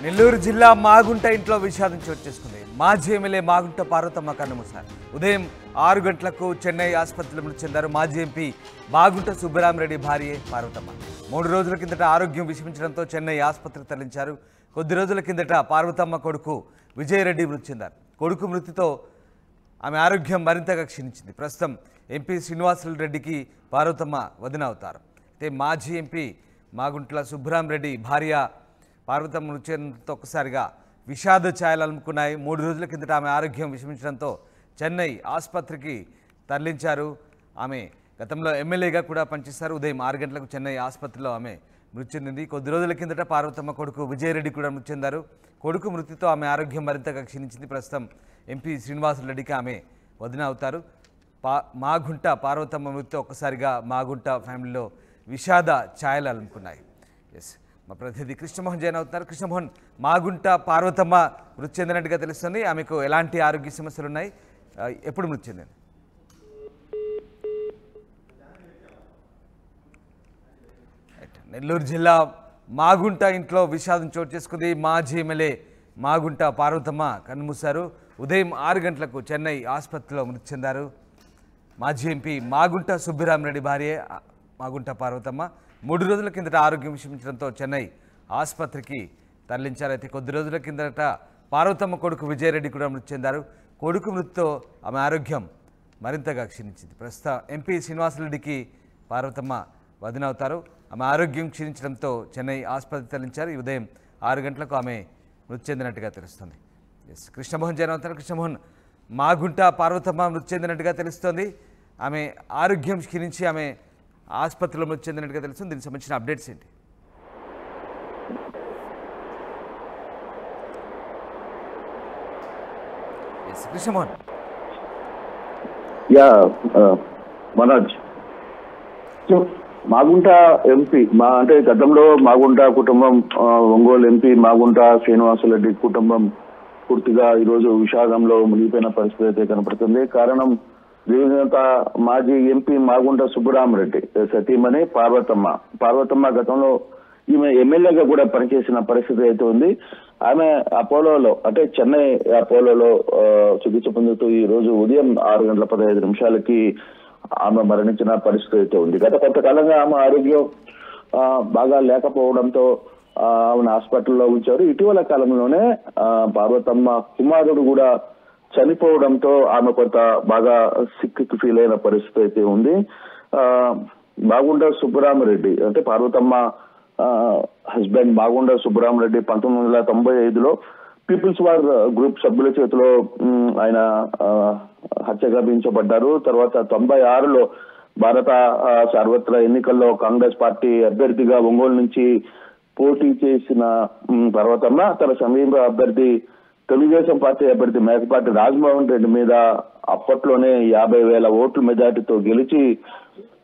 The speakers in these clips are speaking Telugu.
నెల్లూరు జిల్లా మాగుంట ఇంట్లో విషాదం చోటు చేసుకుంది. మాజీ ఎమ్మెల్యే మాగుంట పార్వతమ్మ కన్నుమూశారు. ఉదయం 6 గంటలకు చెన్నై ఆసుపత్రిలో మృతి చెందారు. మాజీ ఎంపీ మాగుంట సుబ్బరామరెడ్డి భార్య పార్వతమ్మ 3 రోజుల కిందట ఆరోగ్యం విషమించడంతో చెన్నై ఆసుపత్రికి తరలించారు. కొద్ది రోజుల కిందట పార్వతమ్మ కొడుకు విజయరెడ్డి మృతి చెందారు. కొడుకు మృతితో ఆమె ఆరోగ్యం మరింతగా క్షీణించింది. ప్రస్తుతం ఎంపీ శ్రీనివాసరెడ్డికి పార్వతమ్మ వదిన అవుతారు. అయితే మాజీ ఎంపీ మాగుంట్ల సుబ్బరామరెడ్డి భార్య పార్వతమ్మ మృతి చెందడంతో ఒక్కసారిగా విషాద ఛాయలు అలుముకున్నాయి. 3 రోజుల కిందట ఆమె ఆరోగ్యం విషమించడంతో చెన్నై ఆసుపత్రికి తరలించారు. ఆమె గతంలో ఎమ్మెల్యేగా కూడా పనిచేశారు. ఉదయం 6 గంటలకు చెన్నై ఆసుపత్రిలో ఆమె మృతి చెందింది. కొద్ది రోజుల కిందట పార్వతమ్మ కొడుకు విజయరెడ్డి కూడా మృతి చెందారు. కొడుకు మృతితో ఆమె ఆరోగ్యం మరింతగా క్షీణించింది. ప్రస్తుతం ఎంపీ శ్రీనివాసరెడ్డికి ఆమె వదిన అవుతారు. మాగుంట పార్వతమ్మ మృతితో ఒక్కసారిగా మాగుంట ఫ్యామిలీలో విషాద ఛాయలు అలుముకున్నాయి. ఎస్, మా ప్రతినిధి కృష్ణమోహన్ జైన్ అవుతున్నారు. కృష్ణమోహన్, మాగుంట పార్వతమ్మ మృతి చెందినట్టుగా తెలుస్తుంది. ఆమెకు ఎలాంటి ఆరోగ్య సమస్యలు ఉన్నాయి? ఎప్పుడు మృతి చెందింది? నెల్లూరు జిల్లా మాగుంట ఇంట్లో విషాదం చోటు చేసుకుంది. మాజీ ఎమ్మెల్యే మాగుంట పార్వతమ్మ కన్నుమూశారు. ఉదయం 6 గంటలకు చెన్నై ఆసుపత్రిలో మృతి చెందారు. మాజీ ఎంపీ మాగుంట సుబ్బరామరెడ్డి భార్య మాగుంట పార్వతమ్మ 3 రోజుల కిందట ఆరోగ్యం విషమించడంతో చెన్నై ఆసుపత్రికి తరలించారు. అయితే కొద్ది రోజుల కిందట పార్వతమ్మ కొడుకు విజయరెడ్డి కూడా మృతి చెందారు. కొడుకు మృతితో ఆమె ఆరోగ్యం మరింతగా క్షీణించింది. ప్రస్తుతం ఎంపీ శ్రీనివాసరెడ్డికి పార్వతమ్మ వదిన అవుతారు. ఆమె ఆరోగ్యం క్షీణించడంతో చెన్నై ఆసుపత్రికి తరలించారు. ఈ ఉదయం 6 గంటలకు ఆమె మృతి చెందినట్టుగా తెలుస్తుంది. ఎస్, కృష్ణమోహన్ జైన్ అవుతారు. కృష్ణమోహన్, మాగుంట పార్వతమ్మ మృతి చెందినట్టుగా తెలుస్తోంది. ఆమె ఆరోగ్యం క్షీణించి ఆమె ఆసుపత్రిలో మృతి చెందినట్టుగా తెలుస్తుంది. దీనికి సంబంధించిన అప్డేట్స్ ఏంటి? ఎస్, కృష్ణమోహన్. మనోజ్, మాగుంట ఎంపీ అంటే గతంలో మాగుంట కుటుంబం, ఒంగోలు ఎంపీ మాగుంట శ్రీనివాసరెడ్డి కుటుంబం పూర్తిగా ఈరోజు విషాదంలో మునిగిపోయిన పరిస్థితి అయితే కనపడుతుంది. కారణం దివంగత మాజీ ఎంపీ మాగుంట సుబ్బరామరెడ్డి సతీమణి పార్వతమ్మ గతంలో ఈమె ఎమ్మెల్యేగా కూడా పనిచేసిన పరిస్థితి అయితే ఉంది. ఆమె అపోలోలో అంటే చెన్నై అపోలోలో చికిత్స పొందుతూ ఈ రోజు ఉదయం 6:15 ఆమె మరణించిన పరిస్థితి అయితే ఉంది. గత కొంతకాలంగా ఆమె ఆరోగ్యం బాగా లేకపోవడంతో ఆమెను హాస్పిటల్లో ఉంచారు. ఇటీవల కాలంలోనే పార్వతమ్మ కుమారుడు కూడా చనిపోవడంతో ఆమె కొంత బాగా సిక్కి ఫీల్ అయిన పరిస్థితి అయితే ఉంది. మాగుంట సుబ్బరామరెడ్డి అంటే పార్వతమ్మ హస్బెండ్ మాగుంట సుబ్బరామరెడ్డి 1995లో పీపుల్స్ వార్ గ్రూప్ సభ్యుల చేతిలో ఆయన హత్య గావించబడ్డారు. తర్వాత 96లో భారత సార్వత్రిక ఎన్నికల్లో కాంగ్రెస్ పార్టీ అభ్యర్థిగా ఒంగోలు నుంచి పోటీ చేసిన పార్వతమ్మ తన సమీప అభ్యర్థి తెలుగుదేశం పార్టీ అభ్యర్థి మేకపాటి రాజమోహన్ రెడ్డి మీద అప్పట్లోనే 50,000 ఓట్ల మెజార్టీతో గెలిచి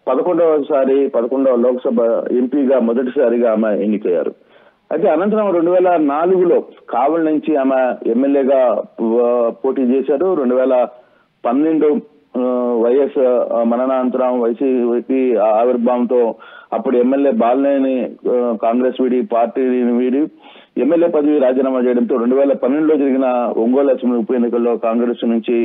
11వ లోక్సభ ఎంపీగా మొదటిసారిగా ఆమె ఎన్నికయ్యారు. అయితే అనంతరం 2004లో కావలి నుంచి ఆమె ఎమ్మెల్యేగా పోటీ చేశారు. 2012 వైఎస్ మరణానంతరం వైసీపీ ఆవిర్భావంతో అప్పుడు ఎమ్మెల్యే బాలినేని కాంగ్రెస్ పార్టీని వీడి ఎమ్మెల్యే పదవి రాజీనామా చేయడంతో 2012లో జరిగిన ఒంగోలు అసెంబ్లీ ఉప ఎన్నికల్లో కాంగ్రెస్ నుంచి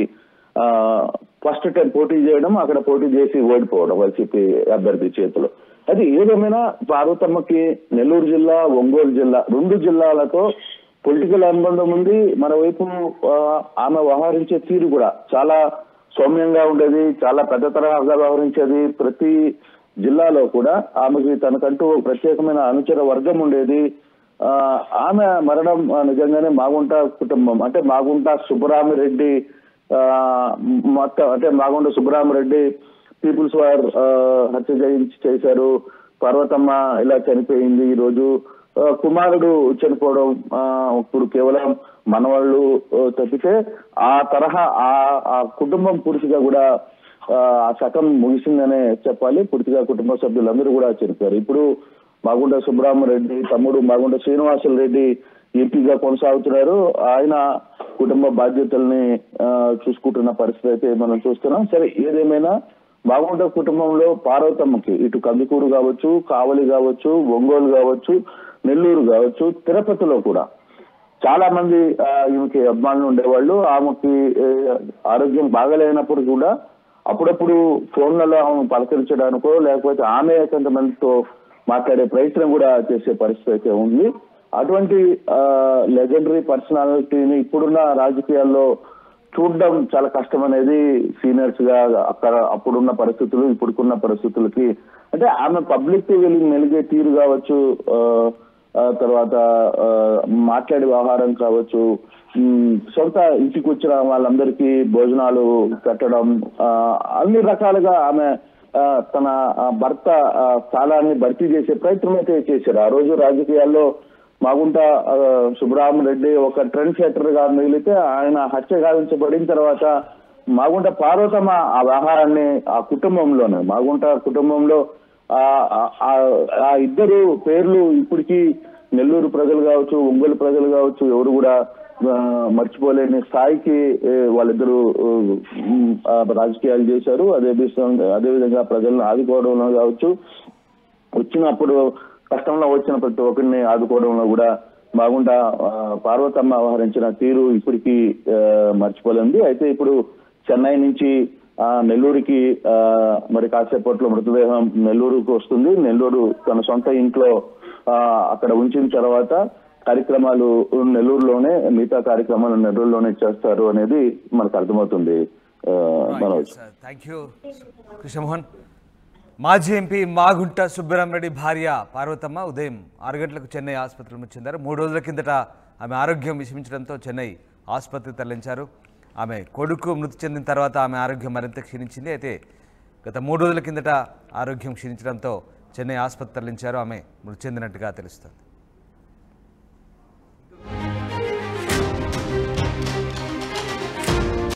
ఫస్ట్ టైం పోటీ చేయడం, అక్కడ పోటీ చేసి ఓడిపోవడం వైసీపీ అభ్యర్థి చేతిలో. అది ఏదేమైనా పార్వతమ్మకి నెల్లూరు జిల్లా, ఒంగోలు జిల్లా 2 జిల్లాలతో పొలిటికల్ అనుబంధం ఉంది. మరోవైపు ఆమె వ్యవహరించే తీరు కూడా చాలా సౌమ్యంగా ఉండేది, చాలా పెద్ద తరహాగా వ్యవహరించేది. ప్రతి జిల్లాలో కూడా ఆమెకి తనకంటూ ప్రత్యేకమైన అనుచర వర్గం ఉండేది. ఆమె మరణం నిజంగానే మాగుంట కుటుంబం అంటే మాగుంట సుబ్బరామరెడ్డి మొత్తం అంటే మాగుంట సుబ్బరామరెడ్డి పీపుల్స్ వార్ హత్య చేశారు. పార్వతమ్మ ఇలా చనిపోయింది. ఈ రోజు కుమారుడు చనిపోవడం ఇప్పుడు కేవలం మనవాళ్ళు తప్పితే ఆ తరహా ఆ కుటుంబం పూర్తిగా కూడా ఆ శకం ముగిసిందనే చెప్పాలి. పూర్తిగా కుటుంబ సభ్యులందరూ కూడా చనిపోయారు. ఇప్పుడు మాగుంట సుబ్బరామరెడ్డి తమ్ముడు మాగుంట శ్రీనివాసరెడ్డి ఎంపీగా కొనసాగుతున్నారు. ఆయన కుటుంబ బాధ్యతల్ని చూసుకుంటున్న పరిస్థితి అయితే మనం చూస్తున్నాం. సరే, ఏదేమైనా మాగుంట కుటుంబంలో పార్వతమ్మకి ఇటు కందుకూరు కావచ్చు, కావలి కావచ్చు, ఒంగోలు కావచ్చు, నెల్లూరు కావచ్చు, తిరుపతిలో కూడా చాలా మంది ఈమెకి అభిమానులు ఉండేవాళ్ళు. ఆమెకి ఆరోగ్యం బాగలేనప్పుడు కూడా అప్పుడప్పుడు ఫోన్లలో ఆమె పలకరించడానికో లేకపోతే ఆమె కొంతమందితో మాట్లాడే ప్రయత్నం కూడా చేసే పరిస్థితి అయితే ఉంది. అటువంటి లెజెండరీ పర్సనాలిటీని ఇప్పుడున్న రాజకీయాల్లో చూడడం చాలా కష్టం అనేది సీనియర్స్ గా అక్కడ అప్పుడున్న పరిస్థితులు ఇప్పుడుకున్న పరిస్థితులకి, అంటే ఆమె పబ్లిక్ వెళ్ళి మెలిగే తీరు కావచ్చు, తర్వాత మాట్లాడే వ్యవహారం కావచ్చు, సొంత ఇంటికి వచ్చిన వాళ్ళందరికీ భోజనాలు పెట్టడం, అన్ని రకాలుగా ఆమె తన భర్త స్థానాన్ని భర్తీ చేసే ప్రయత్నం అయితే చేశారు. ఆ రోజు రాజకీయాల్లో మాగుంట సుబ్బరామరెడ్డి ఒక ట్రెండ్ సెటర్ గా మిగిలితే ఆయన హత్య గావించబడిన తర్వాత మాగుంట పార్వతమ్మ ఆ వ్యవహారాన్ని ఆ కుటుంబంలోనే మాగుంట కుటుంబంలో ఆ ఇద్దరు పేర్లు ఇప్పటికీ నెల్లూరు ప్రజలు కావచ్చు, ఒంగోలు ప్రజలు కావచ్చు, ఎవరు కూడా మర్చిపోలేని స్థాయికి వాళ్ళిద్దరూ రాజకీయాలు చేశారు. అదేవిధంగా ప్రజలను ఆదుకోవడంలో కావచ్చు, వచ్చినప్పుడు కష్టంలో వచ్చిన ప్రతి ఒక్కరిని ఆదుకోవడంలో కూడా బాగుంట పార్వతమ్మ వ్యవహరించిన తీరు ఇప్పటికీ మర్చిపోలేంది. అయితే ఇప్పుడు చెన్నై నుంచి నెల్లూరుకి మరి కాసేపట్లో మృతదేహం నెల్లూరుకు వస్తుంది. నెల్లూరు తన సొంత ఇంట్లో అక్కడ ఉంచిన తర్వాత కార్యక్రమాలు నెల్లూరులోనే, మిగతా కార్యక్రమాలు నెల్లూరులోనే చేస్తారు అనేది మనకు అర్థమవుతుంది. Thank you Krishnamohan. మాజీ ఎంపీ మాగుంట సుబ్బరామరెడ్డి భార్య పార్వతమ్మ ఉదయం 6 గంటలకు చెన్నై ఆసుపత్రిలో చెందారు. 3 రోజుల కిందట ఆమె ఆరోగ్యం విషమించడంతో చెన్నై ఆసుపత్రికి తరలించారు. ఆమె కొడుకు మృతి చెందిన తర్వాత ఆమె ఆరోగ్యం మరింత క్షీణించింది. అయితే గత 3 రోజుల కిందట ఆరోగ్యం క్షీణించడంతో చెన్నై ఆసుపత్రి తరలించారు. ఆమె మృతి చెందినట్టుగా తెలుస్తుంది.